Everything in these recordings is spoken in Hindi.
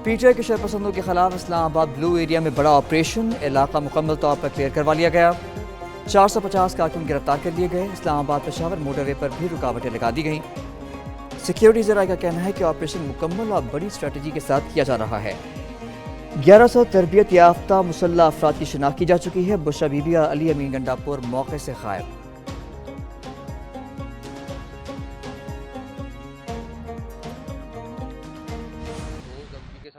पीटीआई के शरपसंदों के खिलाफ इस्लामाबाद ब्लू एरिया में बड़ा ऑपरेशन, इलाका मुकम्मल तौर पर क्लियर करवा लिया गया। 450 कारकुन गिरफ्तार कर लिए गए। इस्लामाबाद पेशावर मोटरवे पर भी रुकावटें लगा दी गईं। सिक्योरिटी जराये का कहना है कि ऑपरेशन मुकम्मल और बड़ी स्ट्रेटजी के साथ किया जा रहा है। 1100 तरबियत याफ्ता मुसल्लह अफराद की शिनाख्त की जा चुकी है। बुशरा बीबी और अली अमीन गंडापुर मौके से गायब।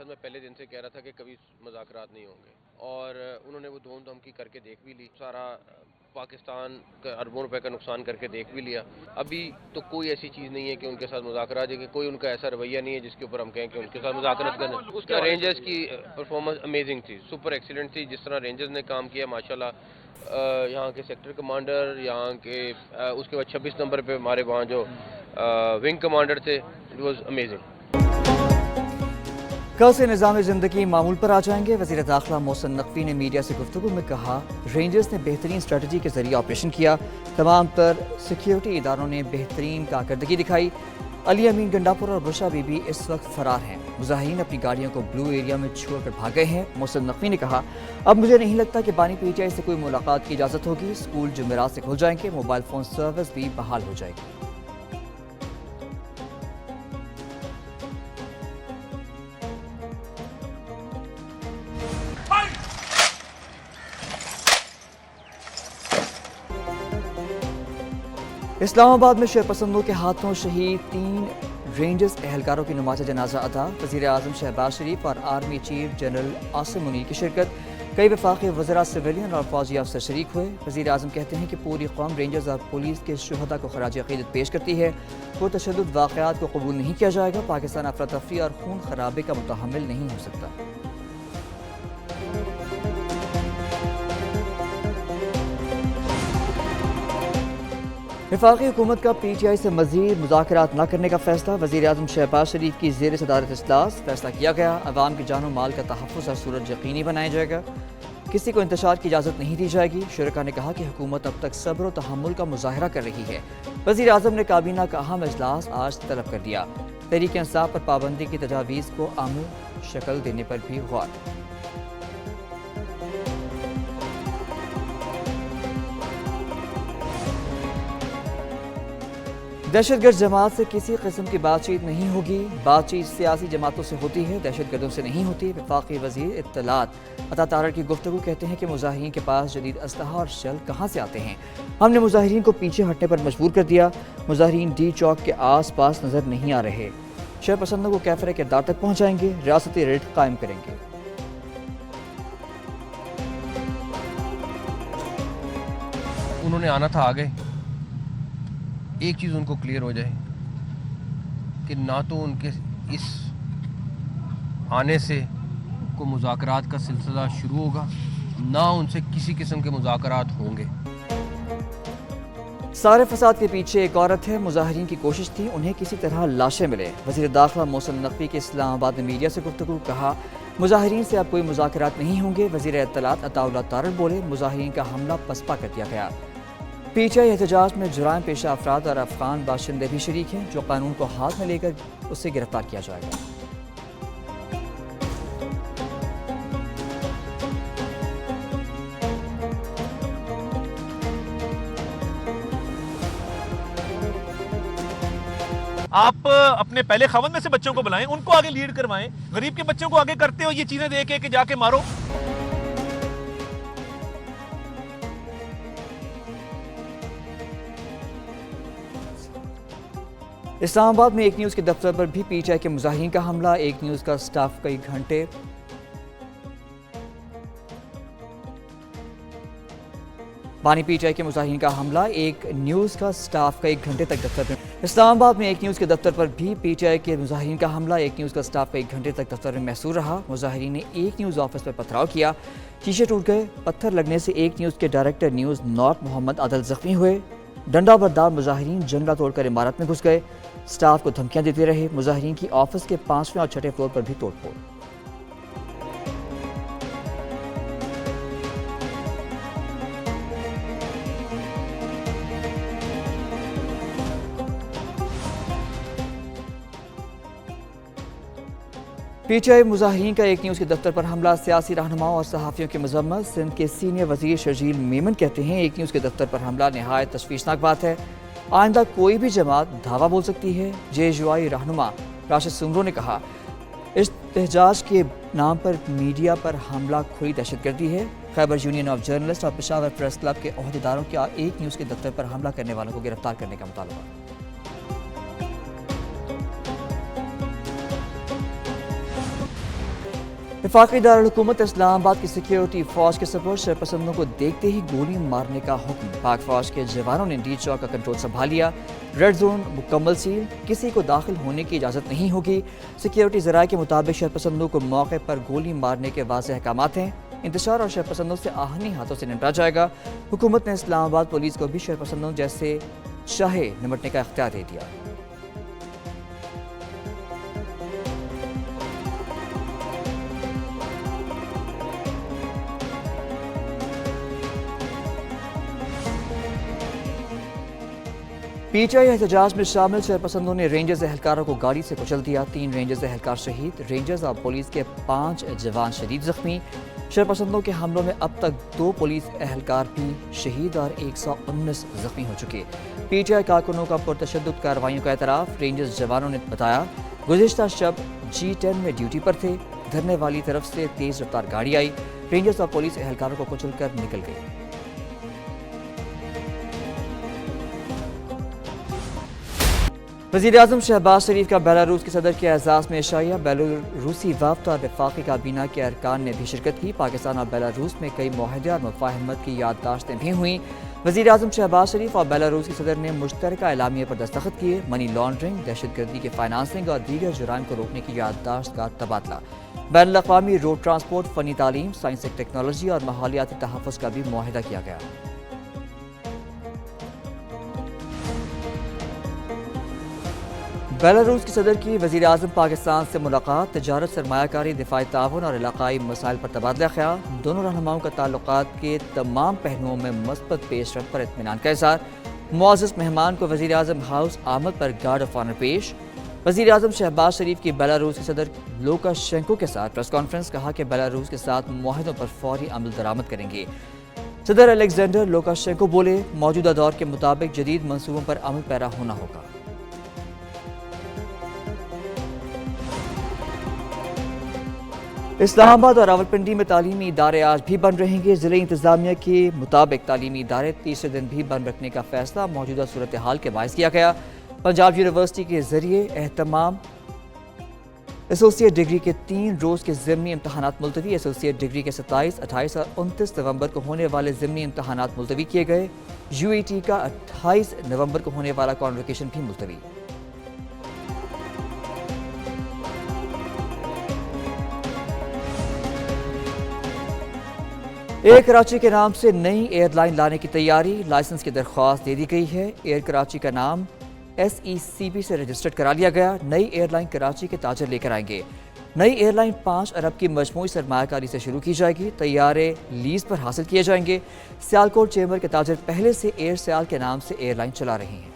मैं पहले दिन से कह रहा था कि कभी मुज़ाकरात नहीं होंगे और उन्होंने वो धूम धमकी करके देख भी ली, सारा पाकिस्तान का अरबों रुपए का नुकसान करके देख भी लिया। अभी तो कोई ऐसी चीज़ नहीं है कि उनके साथ मुज़ाकरा जाएगी, कोई उनका ऐसा रवैया नहीं है जिसके ऊपर हम कहें कि उनके साथ मुज़ाकरात करना। उसका रेंजर्स की परफॉर्मेंस अमेजिंग थी, सुपर एक्सीलेंट थी। जिस तरह रेंजर्स ने काम किया माशाल्लाह, यहाँ के सेक्टर कमांडर, यहाँ के उसके बाद 26 नंबर पे हमारे वहाँ जो विंग कमांडर थे, इट वॉज अमेजिंग। कल से निज़ाम ज़िंदगी मामूल पर आ जाएंगे। वज़ीर दाखिला मोहसिन नकवी ने मीडिया से गुफ्तगू में कहा, रेंजर्स ने बेहतरीन स्ट्रेटजी के जरिए ऑपरेशन किया। तमाम तर सिक्योरिटी इदारों ने बेहतरीन कारकर्दगी दिखाई। अली अमीन गंडापुर और बुशरा बीबी इस वक्त फरार हैं। मुजाहिरीन अपनी गाड़ियों को ब्लू एरिया में छोड़कर भाग गए हैं। मोहसिन नकवी ने कहा, अब मुझे नहीं लगता कि बानी पीटीआई से कोई मुलाकात की इजाज़त होगी। स्कूल जुमेरात से खुल जाएंगे। मोबाइल फ़ोन सर्विस भी बहाल हो जाएगी। इस्लामाबाद में शरपसंदों के हाथों शहीद 3 रेंजर्स एहलकारों की नमाज जनाजा अदा। वज़ीर आज़म शहबाज शरीफ और army chief general Asim Munir की शिरकत। कई वफाकी वज़रा, सिविलियन और फौजी अफसर शरीक हुए। वज़ीर आज़म कहते हैं कि पूरी कौम रेंजर्स और पुलिस के शुहदा को खराज अक़ीदत पेश करती है। पुरतशद्दुद वाक़यात को कबूल नहीं किया जाएगा। पाकिस्तान अफरा तफरी और खून खराबे का मुतहम्मिल नहीं हो सकता। वफाकी हुकूमत का पीटीआई से मज़ीद मुज़ाकरात न करने का फैसला। वज़ीर आज़म शहबाज शरीफ की ज़ेर सदारत इजलास फैसला किया गया। अवाम के जानो माल का तहफ़्फ़ुज़ और सूरज यकीनी बनाया जाएगा। किसी को इंतशार की इजाज़त नहीं दी जाएगी। शुरका ने कहा कि हुकूमत अब तक सब्र और तहम्मुल का मुज़ाहरा कर रही है। वज़ीर आज़म ने काबीना का अहम इजलास आज तलब कर दिया। तहरीक इंसाफ पर पाबंदी की तजावीज़ को आमू शक्ल देने पर भी गौर। दहशतगर्द जमात से किसी किस्म की बातचीत नहीं होगी। बातचीत सियासी जमातों से होती है, दहशतगर्दों से नहीं होती। वफाकी वज़ीर इत्तलात अता तारड़ की गुफ्तगू कहते हैं कि मुजाहिरीन के पास जदीद असलहा और शल कहाँ से आते हैं। हमने मुजाहिरीन को पीछे हटने पर मजबूर कर दिया। मुजाहिरीन डी चौक के आस पास नजर नहीं आ रहे। शरपसंदों को कैफरे किरदार तक पहुँचाएंगे। रियासती रेड कायम करेंगे। उन्होंने आना था आगे, एक चीज़ उनको क्लियर हो जाए कि ना तो उनके इस आने से को मुज़ाकरात का सिलसिला शुरू होगा, ना उनसे किसी किस्म के मुज़ाकरात होंगे। सारे फसाद के पीछे एक औरत है। मुजाहिरीन की कोशिश थी उन्हें किसी तरह लाशें मिले। वज़ीर दाखिला मोहसिन नकवी के इस्लामाबाद में मीडिया से गुफ्तगू कहा, मुजाहिरीन से अब कोई मुज़ाकरात नहीं होंगे। वज़ीर इत्तलात अता तारड़ बोले, मुजाहिरीन का हमला पसपा कर दिया गया। पीटीआई एहतजाज में जुराम पेशा अफराद और अफगान बाशिंदे भी शरीक हैं, जो कानून को हाथ में लेकर उससे गिरफ्तार किया जाएगा। आप अपने पहले खवत में से बच्चों को बुलाएं, उनको आगे लीड करवाएं। गरीब के बच्चों को आगे करते हो ये चीजें दे के जाके मारो। इस्लामाबाद में एक न्यूज़ के दफ्तर पर भी पीटीआई के मुजाहिरीन का हमला। एक न्यूज़ का स्टाफ कई घंटे बानी पीटीआई के मुजाहिरीन का हमला। एक न्यूज़ का स्टाफ कई घंटे तक दफ्तर में। इस्लामाबाद में एक न्यूज़ के दफ्तर पर भी पीटीआई के मुजाहिरीन का हमला। एक न्यूज़ का स्टाफ कई घंटे तक दफ्तर में महसूर रहा। मुजाहिरीन ने एक न्यूज़ ऑफिस पर पथराव किया, शीशे टूट गए। पत्थर लगने से एक न्यूज़ के डायरेक्टर न्यूज़ नॉर्थ मोहम्मद आदल जख्मी हुए। डंडा बरदार मुजाहिरीन जंगला तोड़कर इमारत में घुस गए। स्टाफ को धमकियां देते रहे। मुजाहिरीन की ऑफिस के 5वें और 6ठे फ्लोर पर भी तोड़फोड़। पीटीआई मुजाहिरीन का एक न्यूज़ के दफ्तर पर हमला, सियासी रहनुमाओं और सहाफ़ियों की मजम्मत। सिंध के सीनियर वज़ीर शर्जील मेमन कहते हैं एक न्यूज़ के दफ्तर पर हमला नहायत तशवीशनाक बात है। आइंदा कोई भी जमात धावा बोल सकती है। JUI रहनुमा राशिद सुमरो ने कहा एहतजाज के नाम पर मीडिया पर हमला खुली दहशतगर्दी है। खैबर यूनियन ऑफ जर्नलिस्ट और पेशावर प्रेस क्लब के अहदेदारों का एक न्यूज़ के दफ्तर पर हमला करने वालों को गिरफ्तार करने का मुतालबा। वफाकी दारुल-हुकूमत इस्लामाबाद की सिक्योरिटी फौज के सपोर्ट शरपसंदों को देखते ही गोली मारने का हुक्म। पाक फौज के जवानों ने डी चौक का कंट्रोल संभाल लिया। रेड जोन मुकम्मल सील, किसी को दाखिल होने की इजाज़त नहीं होगी। सिक्योरिटी ज़राए के मुताबिक शरपसंदों को मौके पर गोली मारने के वाज़ेह अहकामात हैं। इंतशार और शरपसंदों से आहनी हाथों से निपटा जाएगा। हुकूमत ने इस्लामाबाद पुलिस को भी शरपसंदों जैसे चाहे निपटने का इख्तियार दे दिया। पीटीआई एहतजाज में शामिल शरपसंदों ने रेंजर्स एहलकारों को गाड़ी से कुचल दिया। 3 रेंजर्स एहलकार शहीद, रेंजर्स और पुलिस के 5 जवान शदीद जख्मी। शरपसंदों के हमलों में अब तक 2 पुलिस एहलकार भी शहीद और 119 जख्मी हो चुके। पीटीआई कारकुनों का पुरतशद्दुद कार्रवाइयों का एतराफ़। रेंजर्स जवानों ने बताया गुज़िश्ता शब G10 में ड्यूटी पर थे। धरने वाली तरफ से तेज़ रफ्तार गाड़ी आई, रेंजर्स और पुलिस एहलकारों को कुचल कर निकल गई। वज़ीर-ए-आज़म शहबाज शरीफ का बेलारूस के सदर के एजाज़ में इशाया। बेलारूसी वफ़द और वफाकी काबीना के अरकान ने भी शिरकत की। पाकिस्तान और बेलारूस में कई मुआहदे और मुफाहमत की याददाश्तें भी हुई। वज़ीर-ए-आज़म शहबाज शरीफ और बेलारूस के सदर ने मुश्तरका एलामिये पर दस्तखत किए। मनी लॉन्ड्रिंग, दहशतगर्दी के फाइनेंसिंग और दीगर जुराइम को रोकने की याददाश्त का तबादला। बैनुल-अक़वामी रोड ट्रांसपोर्ट, फ़नी तालीम, साइंस टेक्नोलॉजी और माहौलियाती तहफ़्फ़ुज़ का भी मुआहदा किया गया। बेलारूस के सदर की वज़ीर-ए-आज़म पाकिस्तान से मुलाकात। तजारत, सरमायाकारी, दिफाई ताउन और इलाकाई मसाइल पर तबादला ख्याल। दोनों रहनुमाओं का ताल्लुकात के तमाम पहलुओं में मस्बत पेशरफ्त पर इत्मीनान का इज़हार। मुअज़्ज़ज़ मेहमान को वज़ीर-ए-आज़म हाउस आमद पर गार्ड ऑफ ऑनर पेश। वज़ीर-ए-आज़म शहबाज शरीफ की बेलारूस के सदर लुकाशेंको के साथ प्रेस कॉन्फ्रेंस। कहा कि बेलारूस के साथ मुआहदों पर फौरी अमल दरामद करेंगे। सदर अलेक्जेंडर लुकाशेंको बोले मौजूदा दौर के मुताबिक जदीद मंसूबों पर अमल पैरा होना होगा। इस्लामाबाद और रावलपिंडी में तालीमी इदारे आज भी बंद रहेंगे। ज़िले इंतज़ामिया के मुताबिक तालीमी इदारे तीसरे दिन भी बंद रखने का फैसला मौजूदा सूरत हाल के बायस किया गया। पंजाब यूनिवर्सिटी के जरिए एहतमाम एसोसिएट डिग्री के 3 रोज़ के ज़िमनी इम्तहानात मुलतवी। एसोसिएट डिग्री के 27, 28 और 29 नवंबर को होने वाले ज़िमनी इम्तहानात मुलतवी किए गए। UET का 28 नवंबर को होने वाला कॉन्वोकेशन भी मुलतवी। एयर कराची के नाम से नई एयरलाइन लाने की तैयारी। लाइसेंस की दरख्वास्त दे दी गई है। एयर कराची का नाम SECB से रजिस्टर्ड करा लिया गया। नई एयरलाइन कराची के ताजर लेकर आएंगे। नई एयरलाइन 5 अरब की मजमूई सरमायाकारी से शुरू की जाएगी। तैयारे लीज पर हासिल किए जाएंगे। सियालकोट चेंबर के ताजर पहले से एयर सियाल के नाम से एयरलाइन चला रहे हैं।